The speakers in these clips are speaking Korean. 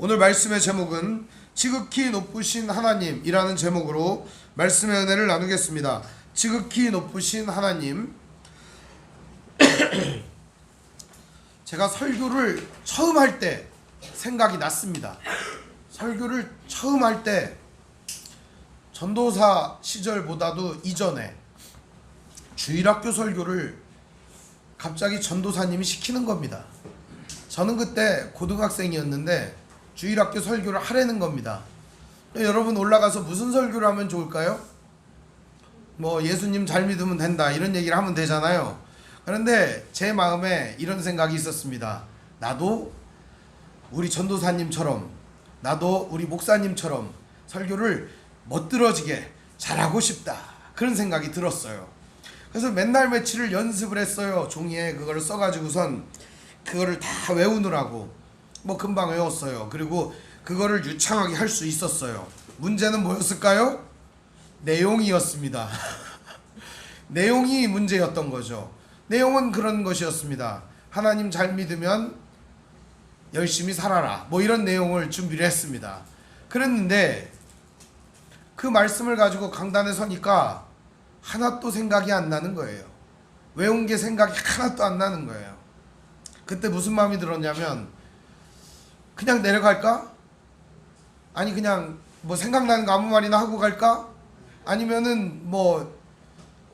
오늘 말씀의 제목은 지극히 높으신 하나님이라는 제목으로 말씀의 은혜를 나누겠습니다. 지극히 높으신 하나님. 제가 설교를 처음 할 때 생각이 났습니다. 설교를 처음 할 때 전도사 시절보다도 이전에 주일학교 설교를 갑자기 전도사님이 시키는 겁니다. 저는 그때 고등학생이었는데 주일학교 설교를 하라는 겁니다. 여러분 올라가서 무슨 설교를 하면 좋을까요? 뭐 예수님 잘 믿으면 된다 이런 얘기를 하면 되잖아요. 그런데 제 마음에 이런 생각이 있었습니다. 나도 우리 전도사님처럼, 나도 우리 목사님처럼 설교를 멋들어지게 잘하고 싶다, 그런 생각이 들었어요. 그래서 맨날 며칠을 연습을 했어요. 종이에 그거를 써가지고선 그거를 다 외우느라고 뭐 금방 외웠어요. 그리고 그거를 유창하게 할 수 있었어요. 문제는 뭐였을까요? 내용이었습니다. 내용이 문제였던 거죠. 내용은 그런 것이었습니다. 하나님 잘 믿으면 열심히 살아라, 뭐 이런 내용을 준비를 했습니다. 그랬는데 그 말씀을 가지고 강단에 서니까 하나도 생각이 안 나는 거예요. 외운 게 생각이 하나도 안 나는 거예요. 그때 무슨 마음이 들었냐면, 그냥 내려갈까? 아니 그냥 뭐 생각나는 거 아무 말이나 하고 갈까? 아니면은 뭐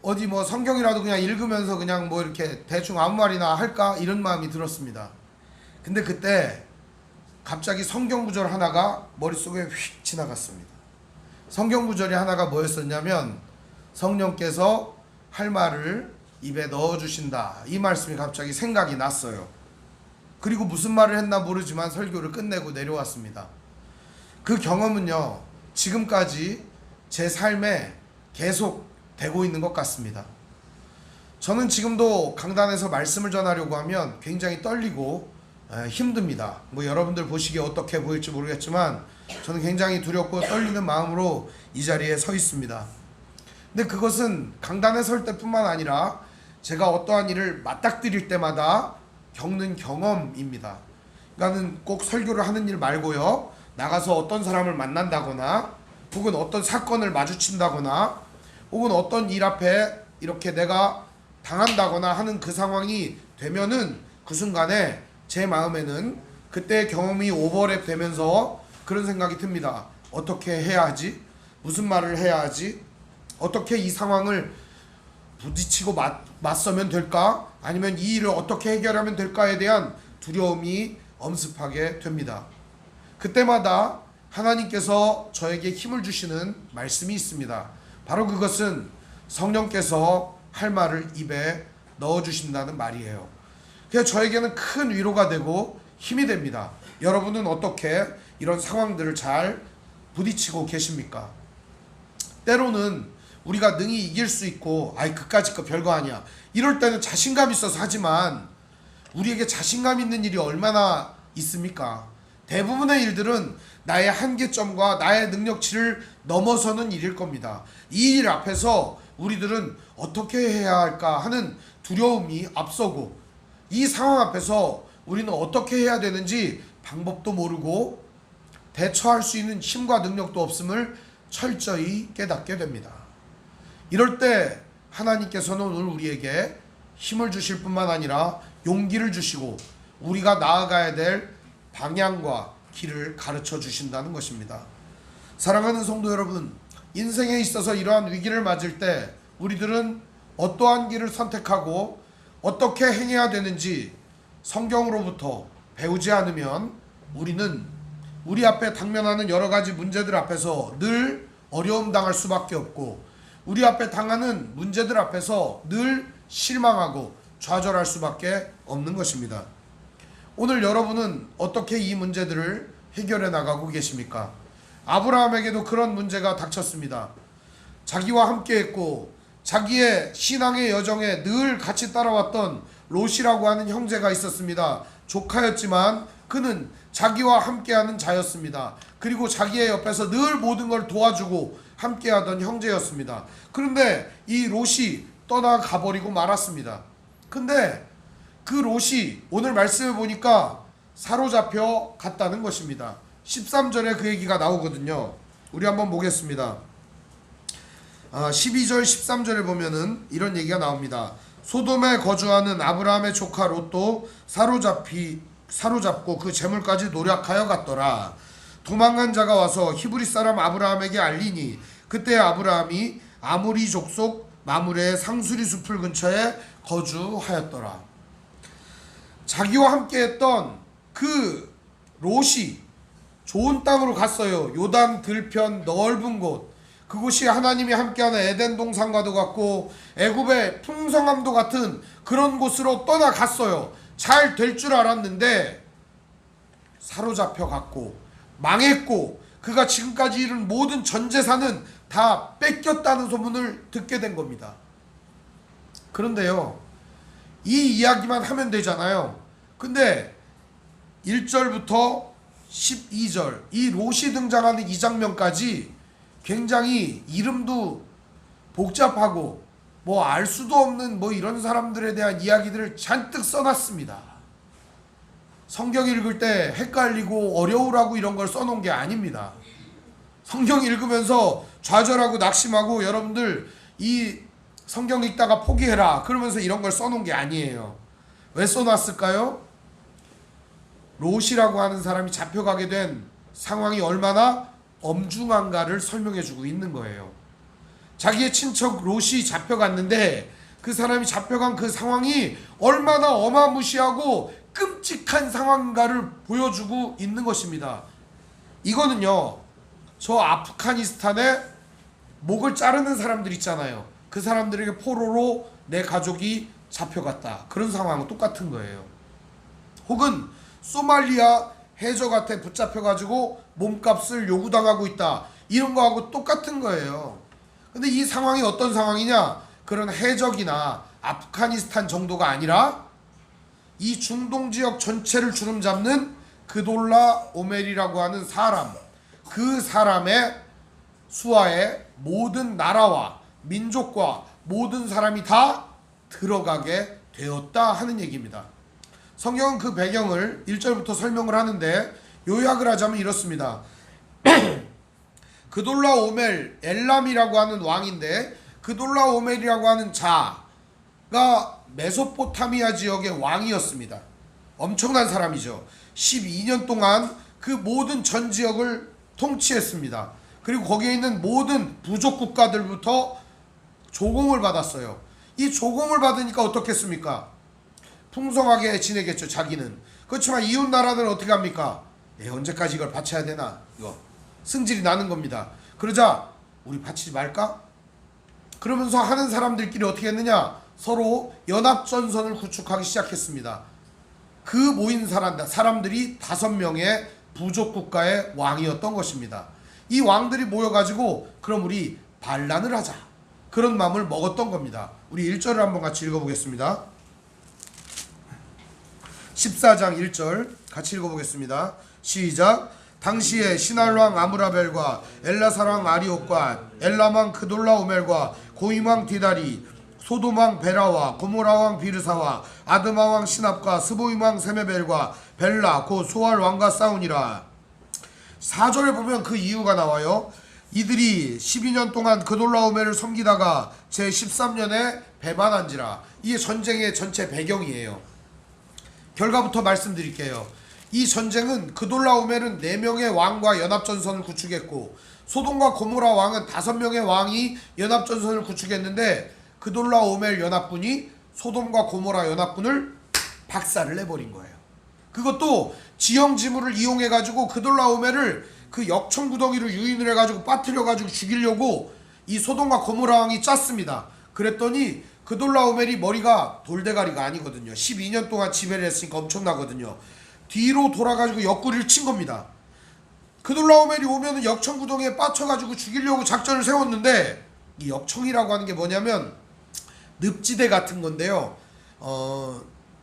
어디 뭐 성경이라도 그냥 읽으면서 그냥 뭐 이렇게 대충 아무 말이나 할까? 이런 마음이 들었습니다. 근데 그때 갑자기 성경 구절 하나가 머릿속에 휙 지나갔습니다. 성경 구절이 하나가 뭐였었냐면, 성령께서 할 말을 입에 넣어주신다, 이 말씀이 갑자기 생각이 났어요. 그리고 무슨 말을 했나 모르지만 설교를 끝내고 내려왔습니다. 그 경험은요, 지금까지 제 삶에 계속 되고 있는 것 같습니다. 저는 지금도 강단에서 말씀을 전하려고 하면 굉장히 떨리고 힘듭니다. 뭐 여러분들 보시기에 어떻게 보일지 모르겠지만 저는 굉장히 두렵고 떨리는 마음으로 이 자리에 서 있습니다. 근데 그것은 강단에 설 때뿐만 아니라 제가 어떠한 일을 맞닥뜨릴 때마다 겪는 경험입니다. 그러니까는 꼭 설교를 하는 일 말고요, 나가서 어떤 사람을 만난다거나 혹은 어떤 사건을 마주친다거나 혹은 어떤 일 앞에 이렇게 내가 당한다거나 하는 그 상황이 되면은 그 순간에 제 마음에는 그때의 경험이 오버랩 되면서 그런 생각이 듭니다. 어떻게 해야 하지? 무슨 말을 해야 하지? 어떻게 이 상황을 부딪히고 맞서면 될까? 아니면 이 일을 어떻게 해결하면 될까에 대한 두려움이 엄습하게 됩니다. 그때마다 하나님께서 저에게 힘을 주시는 말씀이 있습니다. 바로 그것은 성령께서 할 말을 입에 넣어주신다는 말이에요. 그래서 저에게는 큰 위로가 되고 힘이 됩니다. 여러분은 어떻게 이런 상황들을 잘 부딪히고 계십니까? 때로는 우리가 능히 이길 수 있고, 아이 그까짓 거 별거 아니야, 이럴 때는 자신감 있어서 하지만 우리에게 자신감 있는 일이 얼마나 있습니까? 대부분의 일들은 나의 한계점과 나의 능력치를 넘어서는 일일 겁니다. 이 일 앞에서 우리들은 어떻게 해야 할까 하는 두려움이 앞서고, 이 상황 앞에서 우리는 어떻게 해야 되는지 방법도 모르고 대처할 수 있는 힘과 능력도 없음을 철저히 깨닫게 됩니다. 이럴 때 하나님께서는 오늘 우리에게 힘을 주실 뿐만 아니라 용기를 주시고 우리가 나아가야 될 방향과 길을 가르쳐 주신다는 것입니다. 사랑하는 성도 여러분, 인생에 있어서 이러한 위기를 맞을 때 우리들은 어떠한 길을 선택하고 어떻게 행해야 되는지 성경으로부터 배우지 않으면 우리는 우리 앞에 당면하는 여러 가지 문제들 앞에서 늘 어려움 당할 수밖에 없고, 우리 앞에 당하는 문제들 앞에서 늘 실망하고 좌절할 수밖에 없는 것입니다. 오늘 여러분은 어떻게 이 문제들을 해결해 나가고 계십니까? 아브라함에게도 그런 문제가 닥쳤습니다. 자기와 함께 했고 자기의 신앙의 여정에 늘 같이 따라왔던 롯이라고 하는 형제가 있었습니다. 조카였지만 그는 자기와 함께하는 자였습니다. 그리고 자기의 옆에서 늘 모든 걸 도와주고 함께하던 형제였습니다. 그런데 이 롯이 떠나가 버리고 말았습니다. 근데 그 롯이 오늘 말씀을 보니까 사로잡혀 갔다는 것입니다. 13절에 그 얘기가 나오거든요. 우리 한번 보겠습니다. 12절 13절에 보면은 이런 얘기가 나옵니다. 소돔에 거주하는 아브라함의 조카 롯도 사로잡고 그 재물까지 노략하여 갔더라. 도망간 자가 와서 히브리 사람 아브라함에게 알리니 그때 아브라함이 아모리 족속 마므레의 상수리 숲을 근처에 거주하였더라. 자기와 함께했던 그 롯이 좋은 땅으로 갔어요. 요단 들편 넓은 곳, 그곳이 하나님이 함께하는 에덴 동산과도 같고 애굽의 풍성함도 같은 그런 곳으로 떠나갔어요. 잘 될 줄 알았는데 사로잡혀 갔고 망했고 그가 지금까지 이룬 모든 전 재산은 다 뺏겼다는 소문을 듣게 된 겁니다. 그런데요, 이 이야기만 하면 되잖아요. 근데 1절부터 12절 이 롯이 등장하는 이 장면까지 굉장히 이름도 복잡하고 뭐 알 수도 없는 뭐 이런 사람들에 대한 이야기들을 잔뜩 써놨습니다. 성경 읽을 때 헷갈리고 어려우라고 이런 걸 써놓은 게 아닙니다. 성경 읽으면서 좌절하고 낙심하고 여러분들 이 성경 읽다가 포기해라 그러면서 이런 걸 써놓은 게 아니에요. 왜 써놨을까요? 롯이라고 하는 사람이 잡혀가게 된 상황이 얼마나 엄중한가를 설명해주고 있는 거예요. 자기의 친척 롯이 잡혀갔는데 그 사람이 잡혀간 그 상황이 얼마나 어마무시하고 끔찍한 상황인가를 보여주고 있는 것입니다. 이거는요, 저 아프가니스탄에 목을 자르는 사람들 있잖아요. 그 사람들에게 포로로 내 가족이 잡혀갔다, 그런 상황은 똑같은 거예요. 혹은 소말리아 해적한테 붙잡혀가지고 몸값을 요구당하고 있다, 이런 거하고 똑같은 거예요. 근데 이 상황이 어떤 상황이냐, 그런 해적이나 아프가니스탄 정도가 아니라 이 중동 지역 전체를 주름잡는 그돌라 오멜이라고 하는 사람, 그 사람의 수하에 모든 나라와 민족과 모든 사람이 다 들어가게 되었다 하는 얘기입니다. 성경은 그 배경을 1절부터 설명을 하는데 요약을 하자면 이렇습니다. 그돌라 오멜 엘람이라고 하는 왕인데, 그돌라 오멜이라고 하는 자가 메소포타미아 지역의 왕이었습니다. 엄청난 사람이죠. 12년 동안 그 모든 전 지역을 통치했습니다. 그리고 거기에 있는 모든 부족 국가들부터 조공을 받았어요. 이 조공을 받으니까 어떻겠습니까? 풍성하게 지내겠죠, 자기는. 그렇지만 이웃 나라들은 어떻게 합니까? 언제까지 이걸 바쳐야 되나? 이거 승질이 나는 겁니다. 그러자 우리 바치지 말까? 그러면서 하는 사람들끼리 어떻게 했느냐? 서로 연합전선을 구축하기 시작했습니다. 그 모인 사람들이 5명의 부족국가의 왕이었던 것입니다. 이 왕들이 모여가지고 그럼 우리 반란을 하자, 그런 마음을 먹었던 겁니다. 우리 1절을 한번 같이 읽어보겠습니다. 14장 1절 같이 읽어보겠습니다. 시작. 당시에 시날왕 아므라벨과 엘라사랑 아리옥과 엘람왕 그돌라 오멜과 고임왕 디다리, 소돔왕 베라와 고모라왕 비르사와 아드마왕 시납과 스보임왕 세메벨과 벨라 곧 소알 왕과 싸우니라. 4절에 보면 그 이유가 나와요. 이들이 12년 동안 그돌라 오멜을 섬기다가 제 13년에 배반한지라. 이게 전쟁의 전체 배경이에요. 결과부터 말씀드릴게요. 이 전쟁은 그돌라 오멜은 4명의 왕과 연합전선을 구축했고, 소돔과 고모라 왕은 5명의 왕이 연합전선을 구축했는데, 그돌라 오멜 연합군이 소돔과 고모라 연합군을 박살을 내버린 거예요. 그것도 지형지물을 이용해가지고 그돌라 오멜을 그 역청구덩이를 유인을 해가지고 빠뜨려가지고 죽이려고 이 소돔과 고모라 왕이 짰습니다. 그랬더니 그돌라 오멜이 머리가 돌대가리가 아니거든요. 12년 동안 지배를 했으니까 엄청나거든요. 뒤로 돌아가지고 옆구리를 친 겁니다. 그돌라 오멜이 오면은 역청구덩이에 빠쳐가지고 죽이려고 작전을 세웠는데, 이 역청이라고 하는 게 뭐냐면 늪지대 같은 건데요.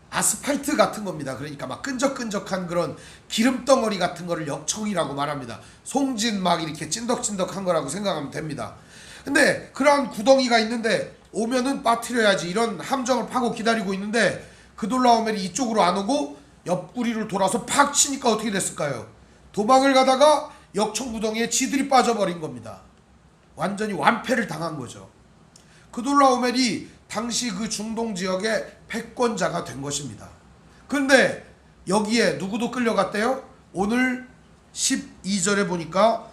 아스팔트 같은 겁니다. 그러니까 막 끈적끈적한 그런 기름덩어리 같은 거를 역청이라고 말합니다. 송진 막 이렇게 찐덕찐덕한 거라고 생각하면 됩니다. 근데 그런 구덩이가 있는데 오면은 빠뜨려야지, 이런 함정을 파고 기다리고 있는데 그돌라 오멜이 이쪽으로 안 오고 옆구리를 돌아서 팍 치니까 어떻게 됐을까요? 도망을 가다가 역청구덩이에 지들이 빠져버린 겁니다. 완전히 완패를 당한 거죠. 그돌라오멜이 당시 그 중동 지역의 패권자가 된 것입니다. 그런데 여기에 누구도 끌려갔대요? 오늘 12절에 보니까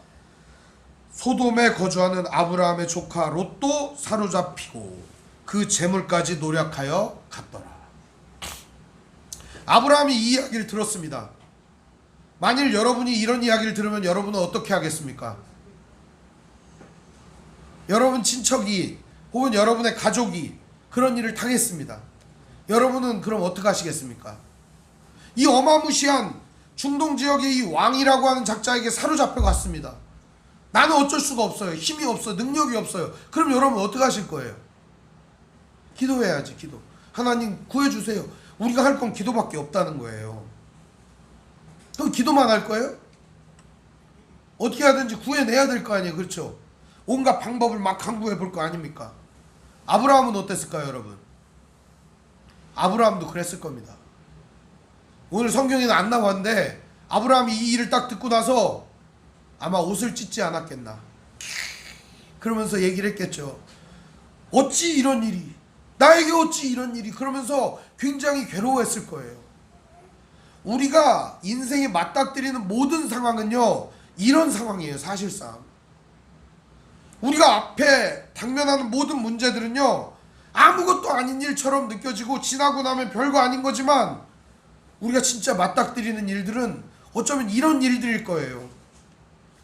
소돔에 거주하는 아브라함의 조카 롯도 사로잡히고 그 재물까지 노력하여 갔더라. 아브라함이 이 이야기를 들었습니다. 만일 여러분이 이런 이야기를 들으면 여러분은 어떻게 하겠습니까? 여러분 친척이 혹은 여러분의 가족이 그런 일을 당했습니다. 여러분은 그럼 어떻게 하시겠습니까? 이 어마무시한 중동 지역의 이 왕이라고 하는 작자에게 사로잡혀 갔습니다. 나는 어쩔 수가 없어요. 힘이 없어. 능력이 없어요. 그럼 여러분 어떻게 하실 거예요? 기도해야지. 기도. 하나님 구해주세요. 우리가 할 건 기도밖에 없다는 거예요. 그럼 기도만 할 거예요? 어떻게 하든지 구해내야 될 거 아니에요. 그렇죠? 온갖 방법을 막 강구해 볼 거 아닙니까? 아브라함은 어땠을까요, 여러분? 아브라함도 그랬을 겁니다. 오늘 성경에는 안 나왔는데 아브라함이 이 일을 딱 듣고 나서 아마 옷을 찢지 않았겠나. 그러면서 얘기를 했겠죠. 어찌 이런 일이, 나에게 어찌 이런 일이, 그러면서 굉장히 괴로워했을 거예요. 우리가 인생에 맞닥뜨리는 모든 상황은요, 이런 상황이에요. 사실상 우리가 앞에 당면하는 모든 문제들은요, 아무것도 아닌 일처럼 느껴지고 지나고 나면 별거 아닌 거지만 우리가 진짜 맞닥뜨리는 일들은 어쩌면 이런 일들일 거예요.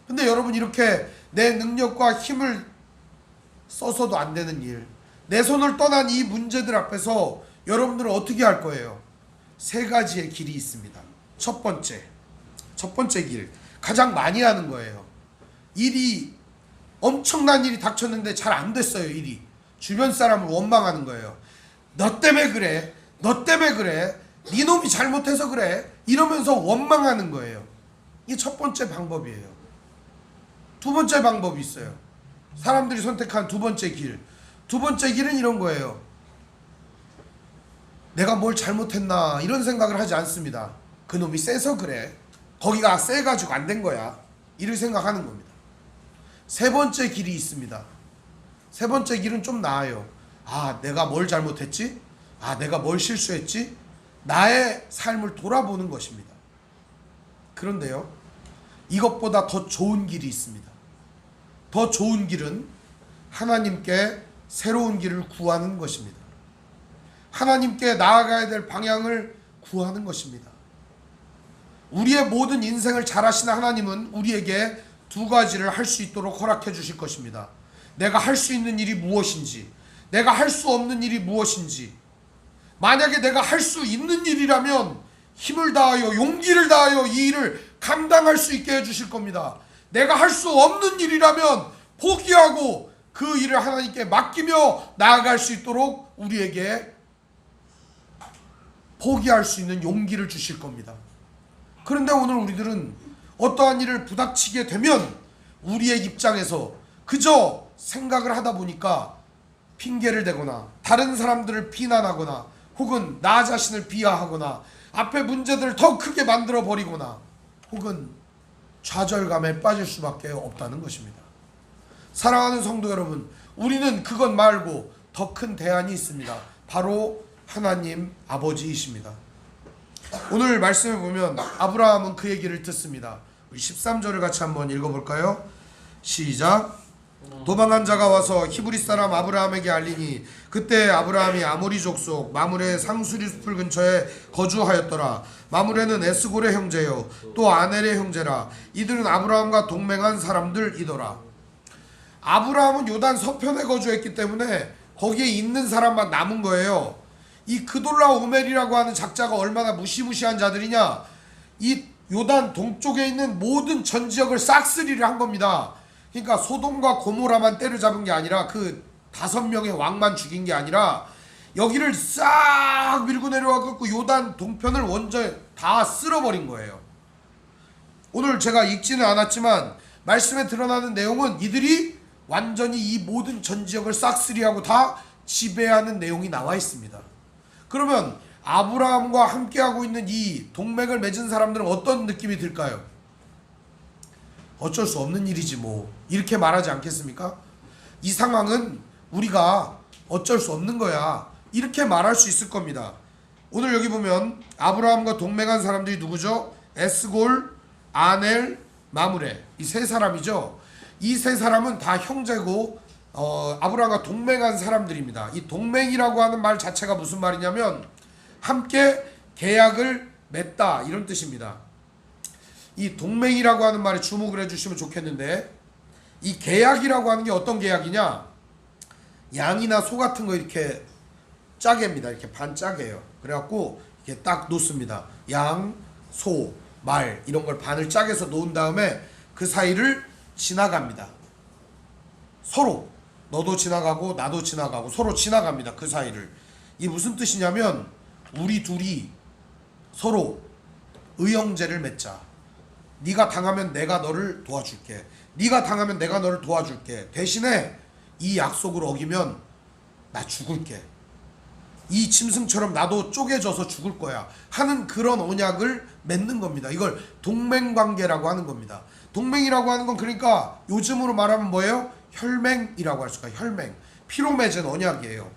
근데 여러분, 이렇게 내 능력과 힘을 써서도 안 되는 일, 내 손을 떠난 이 문제들 앞에서 여러분들은 어떻게 할 거예요? 세 가지의 길이 있습니다. 첫 번째 길, 가장 많이 하는 거예요. 일이, 엄청난 일이 닥쳤는데 잘 안 됐어요. 일이. 주변 사람을 원망하는 거예요. 너 때문에 그래, 너 때문에 그래, 네 놈이 잘못해서 그래, 이러면서 원망하는 거예요. 이게 첫 번째 방법이에요. 두 번째 방법이 있어요. 사람들이 선택한 두 번째 길. 두 번째 길은 이런 거예요. 내가 뭘 잘못했나 이런 생각을 하지 않습니다. 그놈이 세서 그래, 거기가 세가지고 안 된 거야, 이를 생각하는 겁니다. 세 번째 길이 있습니다. 세 번째 길은 좀 나아요. 아, 내가 뭘 잘못했지? 아, 내가 뭘 실수했지? 나의 삶을 돌아보는 것입니다. 그런데요, 이것보다 더 좋은 길이 있습니다. 더 좋은 길은 하나님께 새로운 길을 구하는 것입니다. 하나님께 나아가야 될 방향을 구하는 것입니다. 우리의 모든 인생을 잘 아시는 하나님은 우리에게 두 가지를 할 수 있도록 허락해 주실 것입니다. 내가 할 수 있는 일이 무엇인지, 내가 할 수 없는 일이 무엇인지. 만약에 내가 할 수 있는 일이라면 힘을 다하여, 용기를 다하여 이 일을 감당할 수 있게 해주실 겁니다. 내가 할 수 없는 일이라면 포기하고 그 일을 하나님께 맡기며 나아갈 수 있도록 우리에게 포기할 수 있는 용기를 주실 겁니다. 그런데 오늘 우리들은 어떠한 일을 부닥치게 되면 우리의 입장에서 그저 생각을 하다 보니까 핑계를 대거나 다른 사람들을 비난하거나 혹은 나 자신을 비하하거나 앞에 문제들을 더 크게 만들어 버리거나 혹은 좌절감에 빠질 수밖에 없다는 것입니다. 사랑하는 성도 여러분, 우리는 그것 말고 더 큰 대안이 있습니다. 바로 하나님 아버지이십니다. 오늘 말씀을 보면 아브라함은 그 얘기를 듣습니다. 우리 13절을 같이 한번 읽어볼까요? 시작. 도망한 자가 와서 히브리 사람 아브라함에게 알리니 그때 아브라함이 아모리 족속 마므레 상수리 숲을 근처에 거주하였더라. 마므레는 에스골의 형제요 또 아넬의 형제라. 이들은 아브라함과 동맹한 사람들이더라. 아브라함은 요단 서편에 거주했기 때문에 거기에 있는 사람만 남은 거예요. 이 그돌라오멜이라고 하는 작자가 얼마나 무시무시한 자들이냐. 이 요단 동쪽에 있는 모든 전 지역을 싹쓸이를 한 겁니다. 그러니까 소돔과 고모라만 때려잡은 게 아니라 그 5명의 왕만 죽인 게 아니라 여기를 싹 밀고 내려와갖고 요단 동편을 완전 다 쓸어버린 거예요. 오늘 제가 읽지는 않았지만 말씀에 드러나는 내용은 이들이 완전히 이 모든 전 지역을 싹쓸이하고 다 지배하는 내용이 나와 있습니다. 그러면 아브라함과 함께하고 있는 이 동맹을 맺은 사람들은 어떤 느낌이 들까요? 어쩔 수 없는 일이지 뭐, 이렇게 말하지 않겠습니까? 이 상황은 우리가 어쩔 수 없는 거야, 이렇게 말할 수 있을 겁니다. 오늘 여기 보면 아브라함과 동맹한 사람들이 누구죠? 에스골, 아넬, 마므레, 이 세 사람이죠. 이 세 사람은 다 형제고 아브라함과 동맹한 사람들입니다. 이 동맹이라고 하는 말 자체가 무슨 말이냐면 함께 계약을 맺다, 이런 뜻입니다. 이 동맹이라고 하는 말에 주목을 해주시면 좋겠는데, 이 계약이라고 하는 게 어떤 계약이냐, 양이나 소 같은 거 이렇게 짜개입니다. 이렇게 반 짜개예요. 그래갖고 이렇게 딱 놓습니다. 양, 소, 말 이런 걸 반을 짜개서 놓은 다음에 그 사이를 지나갑니다. 서로 너도 지나가고 나도 지나가고 서로 지나갑니다. 그 사이를. 이 무슨 뜻이냐면 우리 둘이 서로 의형제를 맺자. 네가 당하면 내가 너를 도와줄게. 네가 당하면 내가 너를 도와줄게. 대신에 이 약속을 어기면 나 죽을게. 이 짐승처럼 나도 쪼개져서 죽을 거야 하는 그런 언약을 맺는 겁니다. 이걸 동맹관계라고 하는 겁니다. 동맹이라고 하는 건 그러니까 요즘으로 말하면 뭐예요? 혈맹이라고 할 수가 있어요. 혈맹. 피로 맺은 언약이에요.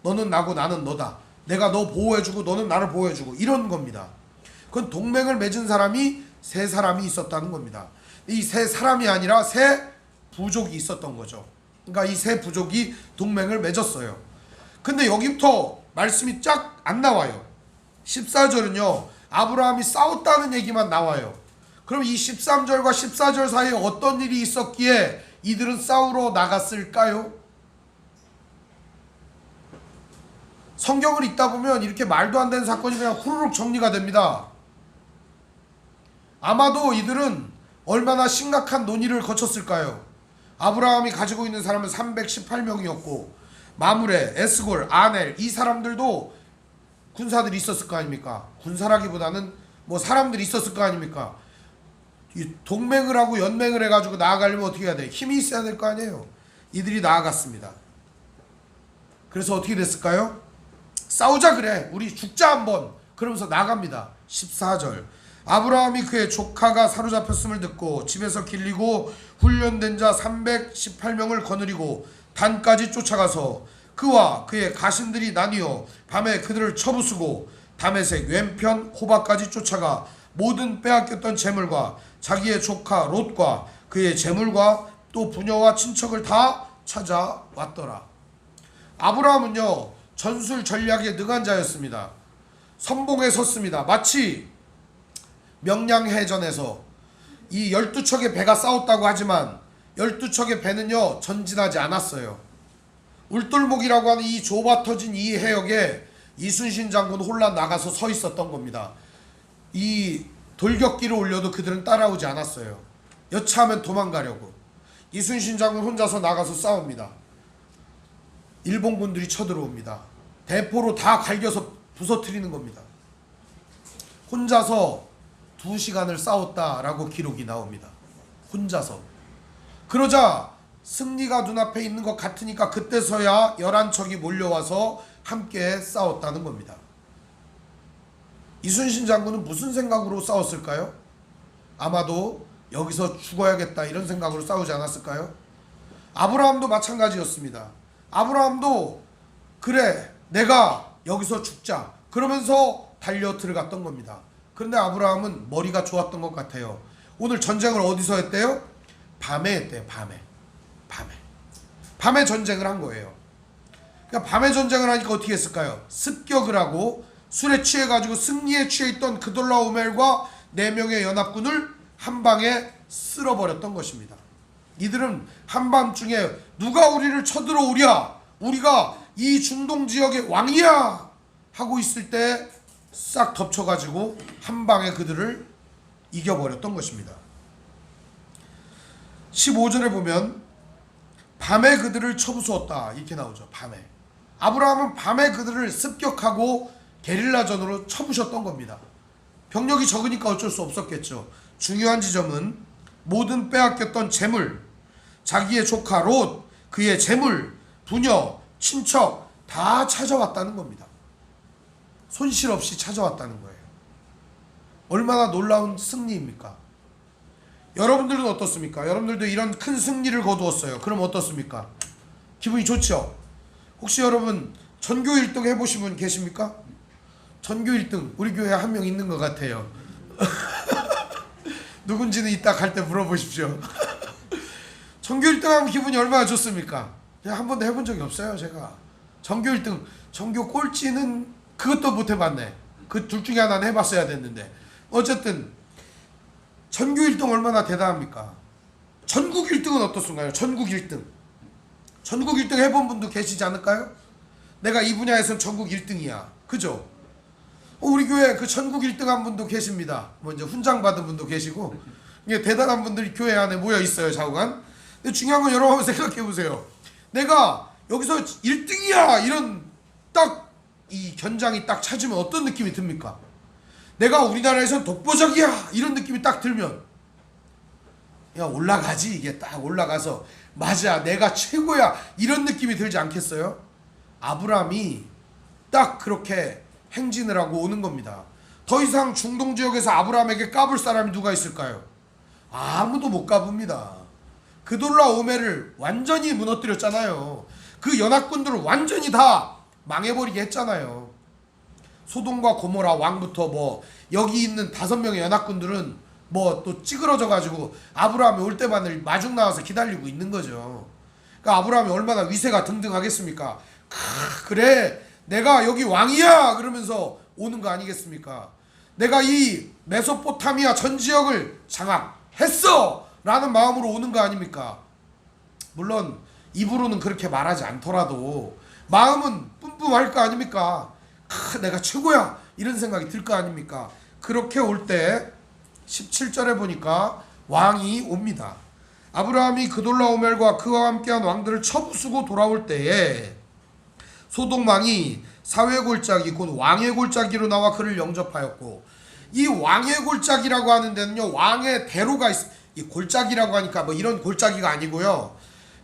너는 나고 나는 너다. 내가 너 보호해주고 너는 나를 보호해주고 이런 겁니다. 그건 동맹을 맺은 사람이 세 사람이 있었다는 겁니다. 이 세 사람이 아니라 세 부족이 있었던 거죠. 그러니까 이 세 부족이 동맹을 맺었어요. 근데 여기부터 말씀이 쫙 안 나와요. 14절은요 아브라함이 싸웠다는 얘기만 나와요. 그럼 이 13절과 14절 사이에 어떤 일이 있었기에 이들은 싸우러 나갔을까요? 성경을 읽다 보면 이렇게 말도 안 되는 사건이 그냥 후루룩 정리가 됩니다. 아마도 이들은 얼마나 심각한 논의를 거쳤을까요? 아브라함이 가지고 있는 사람은 318명이었고 마므레, 에스골, 아넬 이 사람들도 군사들이 있었을 거 아닙니까? 군사라기보다는 뭐 사람들이 있었을 거 아닙니까? 이 동맹을 하고 연맹을 해가지고 나아가려면 어떻게 해야 돼? 힘이 있어야 될 거 아니에요? 이들이 나아갔습니다. 그래서 어떻게 됐을까요? 싸우자 그래, 우리 죽자 한번, 그러면서 나갑니다. 14절 아브라함이 그의 조카가 사로잡혔음을 듣고 집에서 길리고 훈련된 자 318명을 거느리고 단까지 쫓아가서 그와 그의 가신들이 나뉘어 밤에 그들을 쳐부수고 다메섹 왼편 호바까지 쫓아가 모든 빼앗겼던 재물과 자기의 조카 롯과 그의 재물과 또 부녀와 친척을 다 찾아왔더라. 아브라함은요 전술 전략에 능한 자였습니다. 선봉에 섰습니다. 마치 명량해전에서 이 12척의 배가 싸웠다고 하지만 12척의 배는요 전진하지 않았어요. 울돌목이라고 하는 이 좁아터진 이 해역에 이순신 장군 홀라 나가서 서 있었던 겁니다. 이 돌격기를 올려도 그들은 따라오지 않았어요. 여차하면 도망가려고. 이순신 장군 혼자서 나가서 싸웁니다. 일본군들이 쳐들어옵니다. 대포로 다 갈겨서 부서뜨리는 겁니다. 혼자서 2시간을 싸웠다라고 기록이 나옵니다. 혼자서. 그러자 승리가 눈앞에 있는 것 같으니까 그때서야 11척이 몰려와서 함께 싸웠다는 겁니다. 이순신 장군은 무슨 생각으로 싸웠을까요? 아마도 여기서 죽어야겠다 이런 생각으로 싸우지 않았을까요? 아브라함도 마찬가지였습니다. 아브라함도 그래 내가 여기서 죽자 그러면서 달려 들어갔던 겁니다. 그런데 아브라함은 머리가 좋았던 것 같아요. 오늘 전쟁을 어디서 했대요? 밤에 했대요. 밤에 전쟁을 한 거예요. 그러니까 밤에 전쟁을 하니까 어떻게 했을까요? 습격을 하고 술에 취해가지고 승리에 취해있던 그돌라오멜과 4명의 연합군을 한 방에 쓸어버렸던 것입니다. 이들은 한밤중에 누가 우리를 쳐들어오랴, 우리가 이 중동 지역의 왕이야 하고 있을 때 싹 덮쳐가지고 한 방에 그들을 이겨버렸던 것입니다. 15절에 보면 밤에 그들을 쳐부수었다 이렇게 나오죠. 밤에. 아브라함은 밤에 그들을 습격하고 게릴라전으로 쳐부셨던 겁니다. 병력이 적으니까 어쩔 수 없었겠죠. 중요한 지점은 모든 빼앗겼던 재물, 자기의 조카 롯, 그의 재물, 부녀, 친척 다 찾아왔다는 겁니다. 손실 없이 찾아왔다는 거예요. 얼마나 놀라운 승리입니까? 여러분들은 어떻습니까? 여러분들도 이런 큰 승리를 거두었어요. 그럼 어떻습니까? 기분이 좋죠? 혹시 여러분 전교 1등 해보신 분 계십니까? 전교 1등 우리 교회에 한 명 있는 것 같아요. 누군지는 이따 갈 때 물어보십시오. 전교 1등 하면 기분이 얼마나 좋습니까? 그냥 한 번도 해본 적이 없어요. 제가 전교 1등, 전교 꼴찌는 그것도 못 해봤네. 그 둘 중에 하나는 해봤어야 됐는데 어쨌든 전교 1등 얼마나 대단합니까? 전국 1등은 어떻습니까? 전국 1등. 전국 1등 해본 분도 계시지 않을까요? 내가 이 분야에선 전국 1등이야. 그죠? 우리 교회 그 전국 1등 한 분도 계십니다. 뭐 이제 훈장 받은 분도 계시고 이게 대단한 분들이 교회 안에 모여 있어요. 좌우간. 근데 중요한 건 여러분 생각해 보세요. 내가 여기서 1등이야 이런 딱 이 견장이 딱 찾으면 어떤 느낌이 듭니까? 내가 우리나라에선 독보적이야 이런 느낌이 딱 들면 그냥 올라가지. 이게 딱 올라가서 맞아 내가 최고야 이런 느낌이 들지 않겠어요? 아브라함이 딱 그렇게 행진을 하고 오는 겁니다. 더 이상 중동 지역에서 아브라함에게 까불 사람이 누가 있을까요? 아무도 못 까붑니다. 그돌라오멜을 완전히 무너뜨렸잖아요. 그 연합군들을 완전히 다 망해버리게 했잖아요. 소돔과 고모라 왕부터 뭐 여기 있는 5명의 연합군들은 뭐 또 찌그러져 가지고 아브라함이 올 때만을 마중 나와서 기다리고 있는 거죠. 그러니까 아브라함이 얼마나 위세가 등등하겠습니까? 그래 내가 여기 왕이야 그러면서 오는 거 아니겠습니까? 내가 이 메소포타미아 전 지역을 장악했어 라는 마음으로 오는 거 아닙니까? 물론 입으로는 그렇게 말하지 않더라도 마음은 뿜뿜할 거 아닙니까? 내가 최고야 이런 생각이 들 거 아닙니까? 그렇게 올 때 17절에 보니까 왕이 옵니다. 아브라함이 그돌라오멜과 그와 함께한 왕들을 쳐부수고 돌아올 때에 소돔 왕이 사회 골짜기 곧 왕의 골짜기로 나와 그를 영접하였고, 이 왕의 골짜기라고 하는 데는요 왕의 대로가 이 골짜기라고 하니까 뭐 이런 골짜기가 아니고요,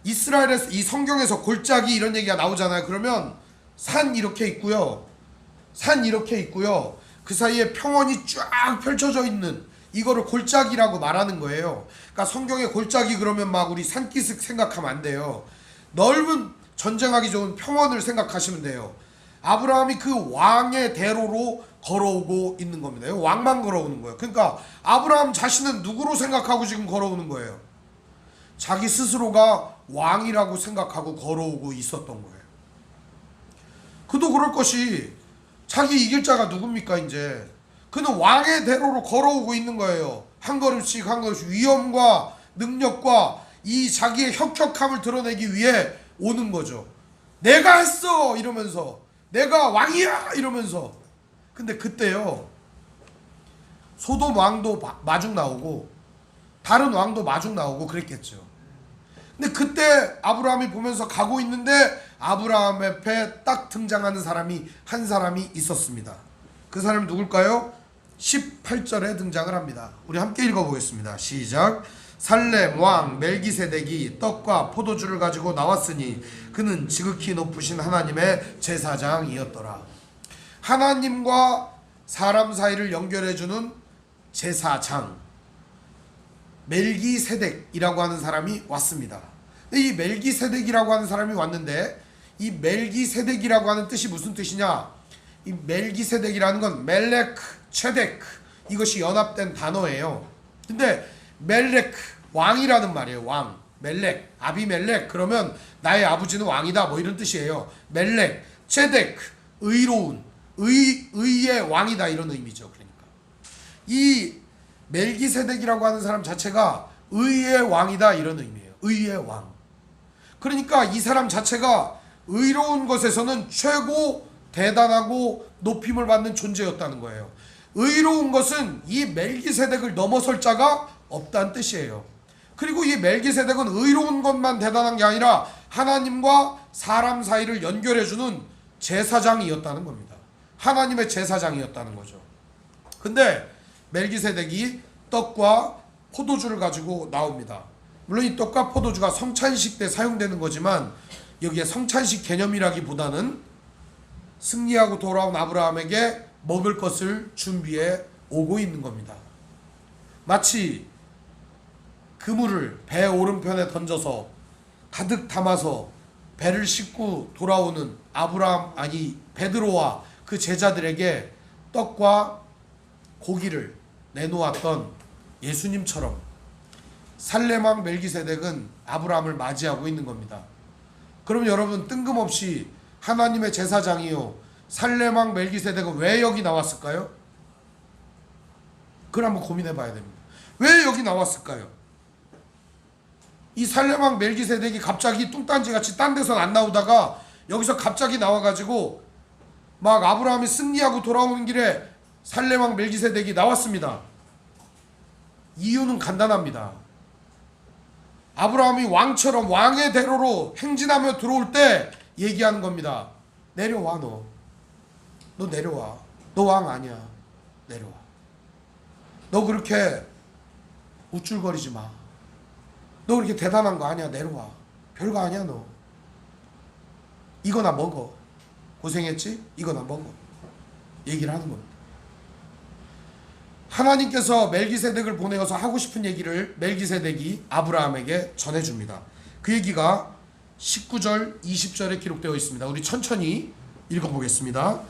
이스라엘에서 이 성경에서 골짜기 이런 얘기가 나오잖아요. 그러면 산 이렇게 있고요, 산 이렇게 있고요, 그 사이에 평원이 쫙 펼쳐져 있는 이거를 골짜기라고 말하는 거예요. 그러니까 성경에 골짜기 그러면 막 우리 산기슭 생각하면 안 돼요. 넓은 전쟁하기 좋은 평원을 생각하시면 돼요. 아브라함이 그 왕의 대로로 걸어오고 있는 겁니다. 왕만 걸어오는 거예요. 그러니까 아브라함 자신은 누구로 생각하고 지금 걸어오는 거예요? 자기 스스로가 왕이라고 생각하고 걸어오고 있었던 거예요. 그도 그럴 것이 자기 이길 자가 누굽니까? 이제 그는 왕의 대로로 걸어오고 있는 거예요. 한 걸음씩 한 걸음씩 위엄과 능력과 이 자기의 혁혁함을 드러내기 위해 오는 거죠. 내가 했어 이러면서, 내가 왕이야 이러면서. 근데 그때요 소돔 왕도 마중 나오고 다른 왕도 마중 나오고 그랬겠죠. 근데 그때 아브라함이 보면서 가고 있는데 아브라함 앞에 딱 등장하는 사람이 한 사람이 있었습니다. 그 사람이 누굴까요? 18절에 등장을 합니다. 우리 함께 읽어보겠습니다. 시작. 살렘 왕 멜기세덱이 떡과 포도주를 가지고 나왔으니 그는 지극히 높으신 하나님의 제사장이었더라. 하나님과 사람 사이를 연결해주는 제사장 멜기세덱이라고 하는 사람이 왔습니다. 이 멜기세덱이라고 하는 사람이 왔는데, 이 멜기세덱이라고 하는 뜻이 무슨 뜻이냐? 이 멜기세덱이라는 건 멜렉, 체덱, 이것이 연합된 단어예요. 근데 멜렉 왕이라는 말이에요. 왕, 멜렉, 아비멜렉 그러면 나의 아버지는 왕이다 뭐 이런 뜻이에요. 멜렉, 체덱, 의로운, 의의 왕이다 이런 의미죠. 그러니까 이 멜기세덱이라고 하는 사람 자체가 의의 왕이다 이런 의미예요. 의의 왕. 그러니까 이 사람 자체가 의로운 것에서는 최고 대단하고 높임을 받는 존재였다는 거예요. 의로운 것은 이 멜기세덱을 넘어설 자가 없다는 뜻이에요. 그리고 이 멜기세덱은 의로운 것만 대단한 게 아니라 하나님과 사람 사이를 연결해주는 제사장이었다는 겁니다. 하나님의 제사장이었다는 거죠. 근데 멜기세덱이 떡과 포도주를 가지고 나옵니다. 물론 이 떡과 포도주가 성찬식 때 사용되는 거지만 여기에 성찬식 개념이라기보다는 승리하고 돌아온 아브라함에게 먹을 것을 준비해 오고 있는 겁니다. 마치 그물을 배 오른편에 던져서 가득 담아서 배를 싣고 돌아오는 베드로와 그 제자들에게 떡과 고기를 내놓았던 예수님처럼 살렘왕 멜기세덱은 아브라함을 맞이하고 있는 겁니다. 그럼 여러분, 뜬금없이 하나님의 제사장이요 살렘왕 멜기세덱은 왜 여기 나왔을까요? 그걸 한번 고민해 봐야 됩니다. 왜 여기 나왔을까요? 이 살렘왕 멜기세덱이 갑자기 뚱딴지같이 딴 데선 안 나오다가 여기서 갑자기 나와가지고 막 아브라함이 승리하고 돌아오는 길에 살렘왕 멜기세덱이 나왔습니다. 이유는 간단합니다. 아브라함이 왕처럼 왕의 대로로 행진하며 들어올 때 얘기하는 겁니다. 내려와, 너 내려와. 너 왕 아니야. 내려와. 너 그렇게 우쭐거리지 마. 너 그렇게 대단한 거 아니야. 내려와. 별거 아니야. 너 이거나 먹어. 고생했지? 이거나 먹어. 얘기를 하는 겁니다. 하나님께서 멜기세덱을 보내어서 하고 싶은 얘기를 멜기세덱이 아브라함에게 전해줍니다. 그 얘기가 19절 20절에 기록되어 있습니다. 우리 천천히 읽어보겠습니다.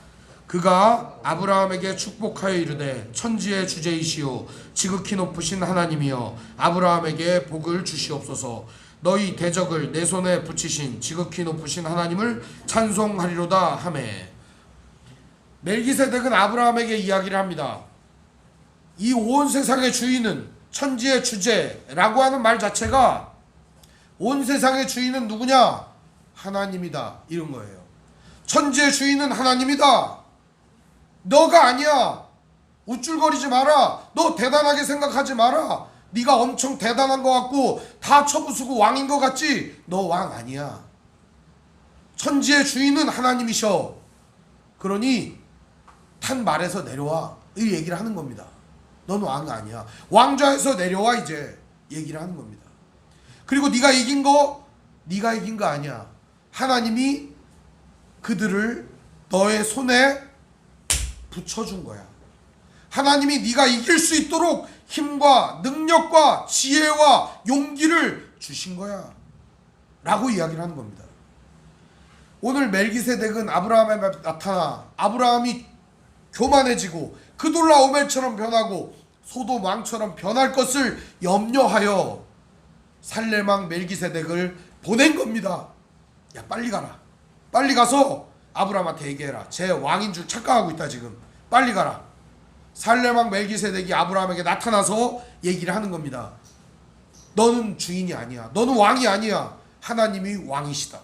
그가 아브라함에게 축복하여 이르되 천지의 주제이시오 지극히 높으신 하나님이여 아브라함에게 복을 주시옵소서. 너희 대적을 내 손에 붙이신 지극히 높으신 하나님을 찬송하리로다 하매. 멜기세덱은 아브라함에게 이야기를 합니다. 이 온 세상의 주인은, 천지의 주제라고 하는 말 자체가 온 세상의 주인은 누구냐? 하나님이다, 이런 거예요. 천지의 주인은 하나님이다. 너가 아니야. 우쭐거리지 마라. 너 대단하게 생각하지 마라. 네가 엄청 대단한 것 같고 다 쳐부수고 왕인 것 같지? 너 왕 아니야. 천지의 주인은 하나님이셔. 그러니 탄 말에서 내려와, 이 얘기를 하는 겁니다. 넌 왕 아니야. 왕좌에서 내려와, 이제 얘기를 하는 겁니다. 그리고 네가 이긴 거 아니야. 하나님이 그들을 너의 손에 붙여준 거야. 하나님이 네가 이길 수 있도록 힘과 능력과 지혜와 용기를 주신 거야 라고 이야기를 하는 겁니다. 오늘 멜기세덱은 아브라함에 나타나 아브라함이 교만해지고 그돌라오멜처럼 변하고 소돔 왕처럼 변할 것을 염려하여 살렘왕 멜기세덱을 보낸 겁니다. 야, 빨리 가라. 빨리 가서 아브라함한테 얘기해라. 제 왕인 줄 착각하고 있다 지금. 빨리 가라. 살렘왕 멜기세덱이 아브라함에게 나타나서 얘기를 하는 겁니다. 너는 주인이 아니야. 너는 왕이 아니야. 하나님이 왕이시다.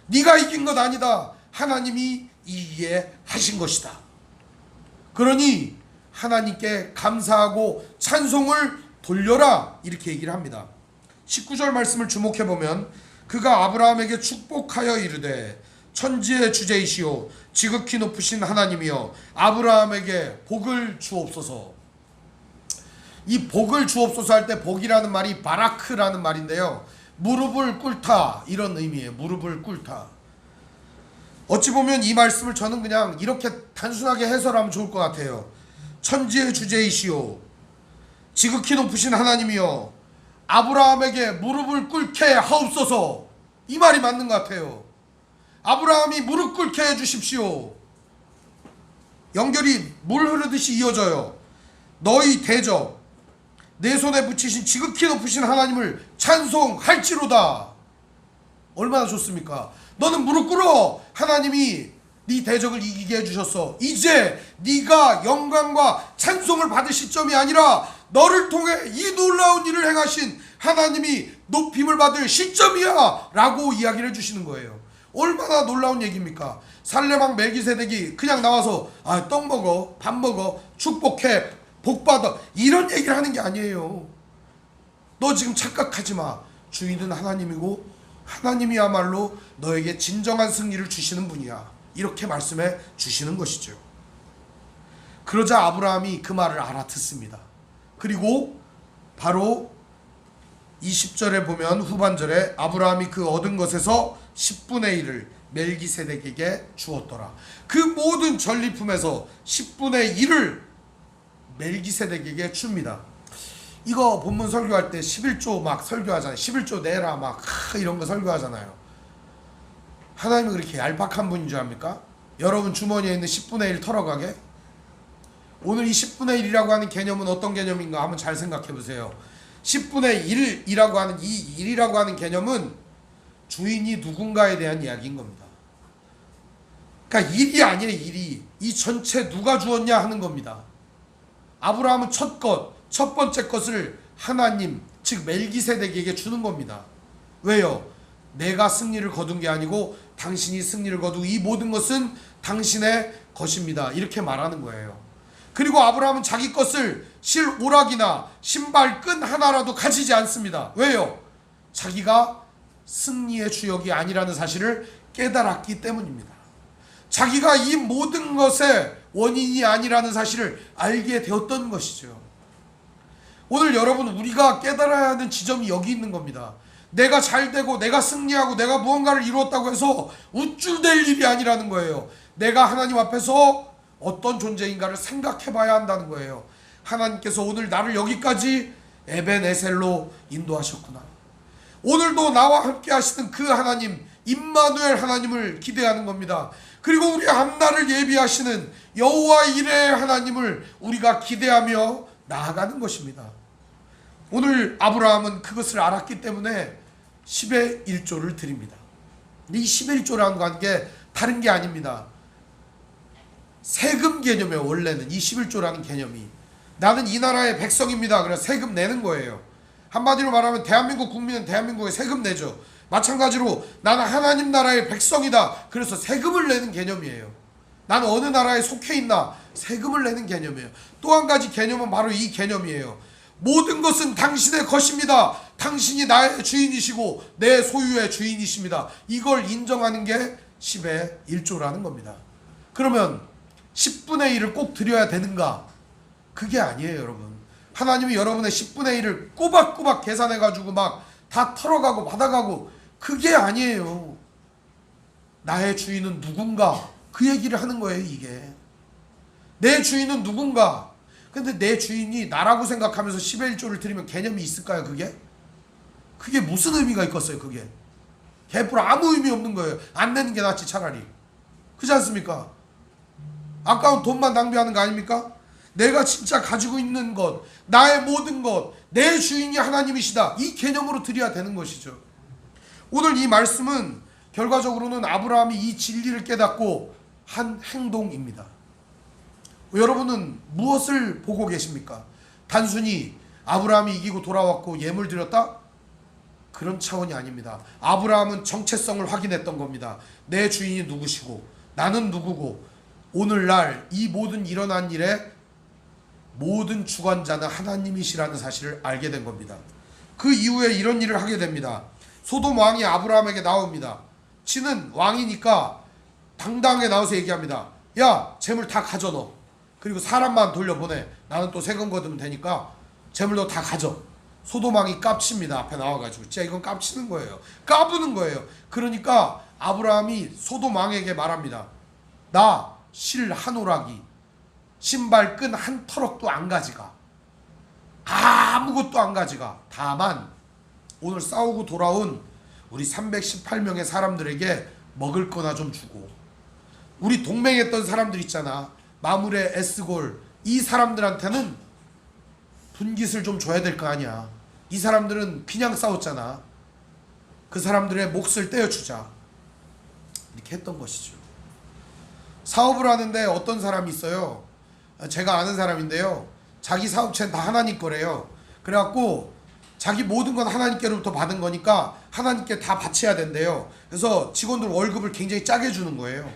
네가 이긴 것 아니다. 하나님이 이기게 하신 것이다. 그러니 하나님께 감사하고 찬송을 돌려라, 이렇게 얘기를 합니다. 19절 말씀을 주목해보면 그가 아브라함에게 축복하여 이르되 천지의 주제이시오 지극히 높으신 하나님이여 아브라함에게 복을 주옵소서. 이 복을 주옵소서 할 때 복이라는 말이 바라크라는 말인데요, 무릎을 꿇다, 이런 의미예요. 무릎을 꿇다. 어찌 보면 이 말씀을 저는 그냥 이렇게 단순하게 해설하면 좋을 것 같아요. 천지의 주제이시오 지극히 높으신 하나님이여 아브라함에게 무릎을 꿇게 하옵소서. 이 말이 맞는 것 같아요. 아브라함이 무릎 꿇게 해주십시오. 연결이 물 흐르듯이 이어져요. 너희 대적 내 손에 붙이신 지극히 높으신 하나님을 찬송할지로다. 얼마나 좋습니까? 너는 무릎 꿇어. 하나님이 네 대적을 이기게 해주셨어. 이제 네가 영광과 찬송을 받을 시점이 아니라 너를 통해 이 놀라운 일을 행하신 하나님이 높임을 받을 시점이야 라고 이야기를 해주시는 거예요. 얼마나 놀라운 얘기입니까? 살렘왕 멜기세덱이 그냥 나와서 떡 먹어, 밥 먹어, 축복해, 복 받아, 이런 얘기를 하는 게 아니에요. 너 지금 착각하지 마. 주인은 하나님이고 하나님이야말로 너에게 진정한 승리를 주시는 분이야, 이렇게 말씀해 주시는 것이죠. 그러자 아브라함이 그 말을 알아듣습니다. 그리고 바로 20절에 보면 후반절에 아브라함이 그 얻은 것에서 10분의 1을 멜기세덱에게 주었더라. 그 모든 전리품에서 10분의 1을 멜기세덱에게 줍니다. 이거 본문 설교할 때 11조 막 설교하잖아요. 11조 내라 막 이런 거 설교하잖아요. 하나님은 그렇게 얄팍한 분인 줄 압니까? 여러분 주머니에 있는 10분의 1 털어가게? 오늘 이 10분의 1이라고 하는 개념은 어떤 개념인가 한번 잘 생각해 보세요. 10분의 1이라고 하는 이 1이라고 하는 개념은 주인이 누군가에 대한 이야기인 겁니다. 그러니까 1이 아니에요. 1이. 이 전체 누가 주었냐 하는 겁니다. 아브라함은 첫 번째 것을 하나님 즉 멜기세덱에게 주는 겁니다. 왜요? 내가 승리를 거둔 게 아니고 당신이 승리를 거두고 이 모든 것은 당신의 것입니다. 이렇게 말하는 거예요. 그리고 아브라함은 자기 것을 실오락이나 신발끈 하나라도 가지지 않습니다. 왜요? 자기가 승리의 주역이 아니라는 사실을 깨달았기 때문입니다. 자기가 이 모든 것의 원인이 아니라는 사실을 알게 되었던 것이죠. 오늘 여러분 우리가 깨달아야 하는 지점이 여기 있는 겁니다. 내가 잘되고 내가 승리하고 내가 무언가를 이루었다고 해서 우쭐댈 일이 아니라는 거예요. 내가 하나님 앞에서 어떤 존재인가를 생각해 봐야 한다는 거예요. 하나님께서 오늘 나를 여기까지 에벤에셀로 인도하셨구나. 오늘도 나와 함께 하시는 그 하나님 임마누엘 하나님을 기대하는 겁니다. 그리고 우리 앞날을 예비하시는 여호와 이레의 하나님을 우리가 기대하며 나아가는 것입니다. 오늘 아브라함은 그것을 알았기 때문에 10의 1조를 드립니다. 이 10의 1조라는 게 다른 게 아닙니다. 세금 개념이에요. 원래는 이 11조라는 개념이 나는 이 나라의 백성입니다. 그래서 세금 내는 거예요. 한마디로 말하면 대한민국 국민은 대한민국에 세금 내죠. 마찬가지로 나는 하나님 나라의 백성이다. 그래서 세금을 내는 개념이에요. 나는 어느 나라에 속해 있나 세금을 내는 개념이에요. 또 한 가지 개념은 바로 이 개념이에요. 모든 것은 당신의 것입니다. 당신이 나의 주인이시고 내 소유의 주인이십니다. 이걸 인정하는 게 10의 1조라는 겁니다. 그러면 10분의 1을 꼭 드려야 되는가? 그게 아니에요, 여러분. 하나님이 여러분의 10분의 1을 꼬박꼬박 계산해가지고 막 다 털어가고 받아가고 그게 아니에요. 나의 주인은 누군가? 그 얘기를 하는 거예요, 이게. 내 주인은 누군가? 근데 내 주인이 나라고 생각하면서 10의 1조를 드리면 개념이 있을까요, 그게? 그게 무슨 의미가 있겠어요, 그게? 개뿔 아무 의미 없는 거예요. 안 내는 게 낫지, 차라리. 그렇지 않습니까? 아까운 돈만 낭비하는 거 아닙니까? 내가 진짜 가지고 있는 것, 나의 모든 것, 내 주인이 하나님이시다. 이 개념으로 드려야 되는 것이죠. 오늘 이 말씀은 결과적으로는 아브라함이 이 진리를 깨닫고 한 행동입니다. 여러분은 무엇을 보고 계십니까? 단순히 아브라함이 이기고 돌아왔고 예물 드렸다? 그런 차원이 아닙니다. 아브라함은 정체성을 확인했던 겁니다. 내 주인이 누구시고 나는 누구고 오늘날 이 모든 일어난 일에 모든 주관자는 하나님이시라는 사실을 알게 된 겁니다. 그 이후에 이런 일을 하게 됩니다. 소돔 왕이 아브라함에게 나옵니다. 지는 왕이니까 당당하게 나와서 얘기합니다. 야, 재물 다 가져 너. 그리고 사람만 돌려보내. 나는 또 세금 거두면 되니까 재물도 다 가져. 소돔 왕이 깝칩니다. 앞에 나와가지고 진짜 이건 깝치는 거예요. 까부는 거예요. 그러니까 아브라함이 소돔 왕에게 말합니다. 나 실 한 오락이 신발끈 한 터럭도 안 가져가. 아무것도 안 가져가. 다만 오늘 싸우고 돌아온 우리 318명의 사람들에게 먹을 거나 좀 주고 우리 동맹했던 사람들 있잖아. 마무레, 에스골 이 사람들한테는 분깃을 좀 줘야 될 거 아니야. 이 사람들은 그냥 싸웠잖아. 그 사람들의 몫을 떼어주자. 이렇게 했던 것이죠. 사업을 하는데 어떤 사람이 있어요. 제가 아는 사람인데요. 자기 사업체는 다 하나님 거래요. 그래갖고 자기 모든 건 하나님께로부터 받은 거니까 하나님께 다 바쳐야 된대요. 그래서 직원들 월급을 굉장히 짜게 주는 거예요.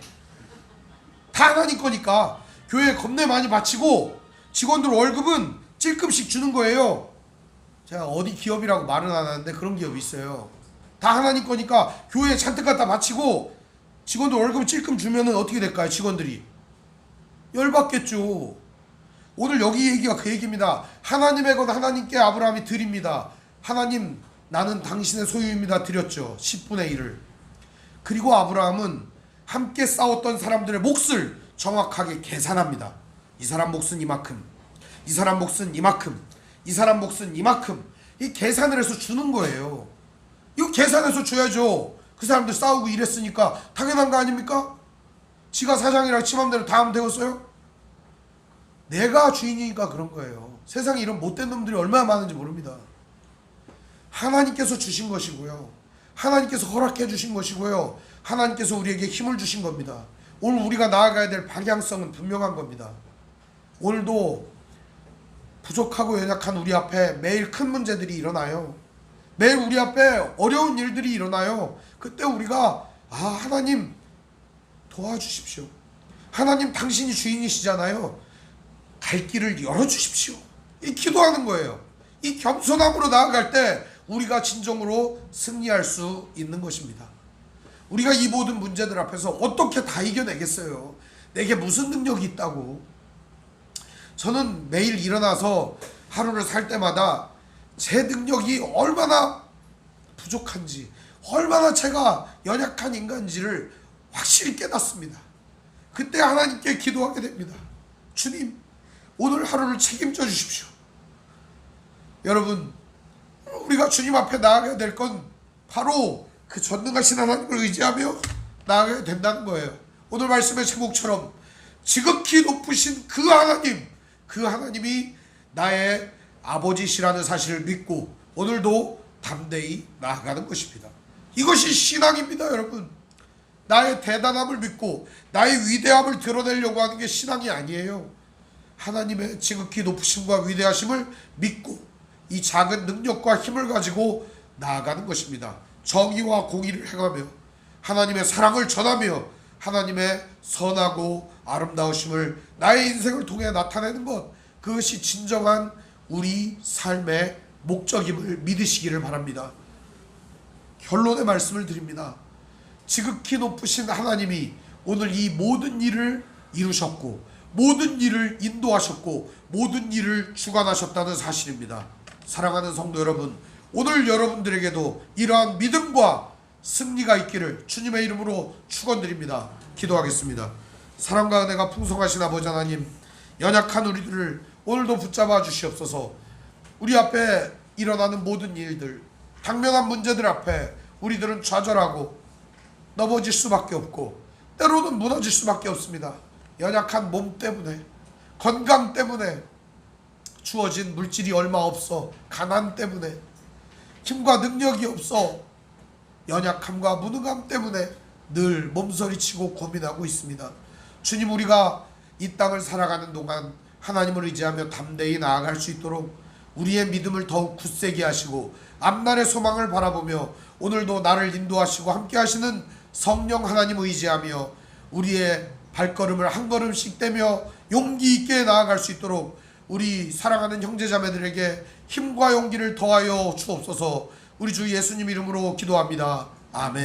다 하나님 거니까 교회에 겁내 많이 바치고 직원들 월급은 찔끔씩 주는 거예요. 제가 어디 기업이라고 말은 안 하는데 그런 기업이 있어요. 다 하나님 거니까 교회에 잔뜩 갖다 바치고 직원들 월급을 찔끔 주면은 어떻게 될까요? 직원들이 열받겠죠. 오늘 여기 얘기가 그 얘기입니다. 하나님의 것 하나님께 아브라함이 드립니다. 하나님 나는 당신의 소유입니다. 드렸죠. 10분의 1을. 그리고 아브라함은 함께 싸웠던 사람들의 몫을 정확하게 계산합니다. 이 사람 몫은 이만큼, 이 사람 몫은 이만큼, 이 사람 몫은 이만큼, 이 계산을 해서 주는 거예요. 이거 계산해서 줘야죠. 그 사람들 싸우고 이랬으니까 당연한 거 아닙니까? 지가 사장이랑 지 맘대로 다 하면 되겠어요? 내가 주인이니까 그런 거예요. 세상에 이런 못된 놈들이 얼마나 많은지 모릅니다. 하나님께서 주신 것이고요, 하나님께서 허락해 주신 것이고요, 하나님께서 우리에게 힘을 주신 겁니다. 오늘 우리가 나아가야 될 방향성은 분명한 겁니다. 오늘도 부족하고 연약한 우리 앞에 매일 큰 문제들이 일어나요. 매일 우리 앞에 어려운 일들이 일어나요. 그때 우리가 하나님 도와주십시오. 하나님 당신이 주인이시잖아요. 갈 길을 열어주십시오. 이 기도하는 거예요. 이 겸손함으로 나아갈 때 우리가 진정으로 승리할 수 있는 것입니다. 우리가 이 모든 문제들 앞에서 어떻게 다 이겨내겠어요? 내게 무슨 능력이 있다고? 저는 매일 일어나서 하루를 살 때마다 제 능력이 얼마나 부족한지, 얼마나 제가 연약한 인간인지를 확실히 깨닫습니다. 그때 하나님께 기도하게 됩니다. 주님, 오늘 하루를 책임져 주십시오. 여러분, 우리가 주님 앞에 나아가야 될 건 바로 그 전능하신 하나님을 의지하며 나아가야 된다는 거예요. 오늘 말씀의 제목처럼 지극히 높으신 그 하나님, 그 하나님이 나의 아버지시라는 사실을 믿고 오늘도 담대히 나아가는 것입니다. 이것이 신앙입니다, 여러분. 나의 대단함을 믿고 나의 위대함을 드러내려고 하는 게 신앙이 아니에요. 하나님의 지극히 높으심과 위대하심을 믿고 이 작은 능력과 힘을 가지고 나아가는 것입니다. 정의와 공의를 행하며 하나님의 사랑을 전하며 하나님의 선하고 아름다우심을 나의 인생을 통해 나타내는 것, 그것이 진정한 우리 삶의 목적임을 믿으시기를 바랍니다. 결론의 말씀을 드립니다. 지극히 높으신 하나님이 오늘 이 모든 일을 이루셨고 모든 일을 인도하셨고 모든 일을 주관하셨다는 사실입니다. 사랑하는 성도 여러분, 오늘 여러분들에게도 이러한 믿음과 승리가 있기를 주님의 이름으로 축원드립니다. 기도하겠습니다. 사랑과 은혜가 풍성하신 아버지 하나님, 연약한 우리들을 오늘도 붙잡아 주시옵소서. 우리 앞에 일어나는 모든 일들, 당면한 문제들 앞에 우리들은 좌절하고 넘어질 수밖에 없고 때로는 무너질 수밖에 없습니다. 연약한 몸 때문에, 건강 때문에, 주어진 물질이 얼마 없어 가난 때문에, 힘과 능력이 없어 연약함과 무능함 때문에 늘 몸서리치고 고민하고 있습니다. 주님, 우리가 이 땅을 살아가는 동안 하나님을 의지하며 담대히 나아갈 수 있도록 우리의 믿음을 더욱 굳세게 하시고 앞날의 소망을 바라보며 오늘도 나를 인도하시고 함께 하시는 성령 하나님 의지하며 우리의 발걸음을 한 걸음씩 떼며 용기 있게 나아갈 수 있도록 우리 사랑하는 형제자매들에게 힘과 용기를 더하여 주옵소서. 우리 주 예수님 이름으로 기도합니다. 아멘.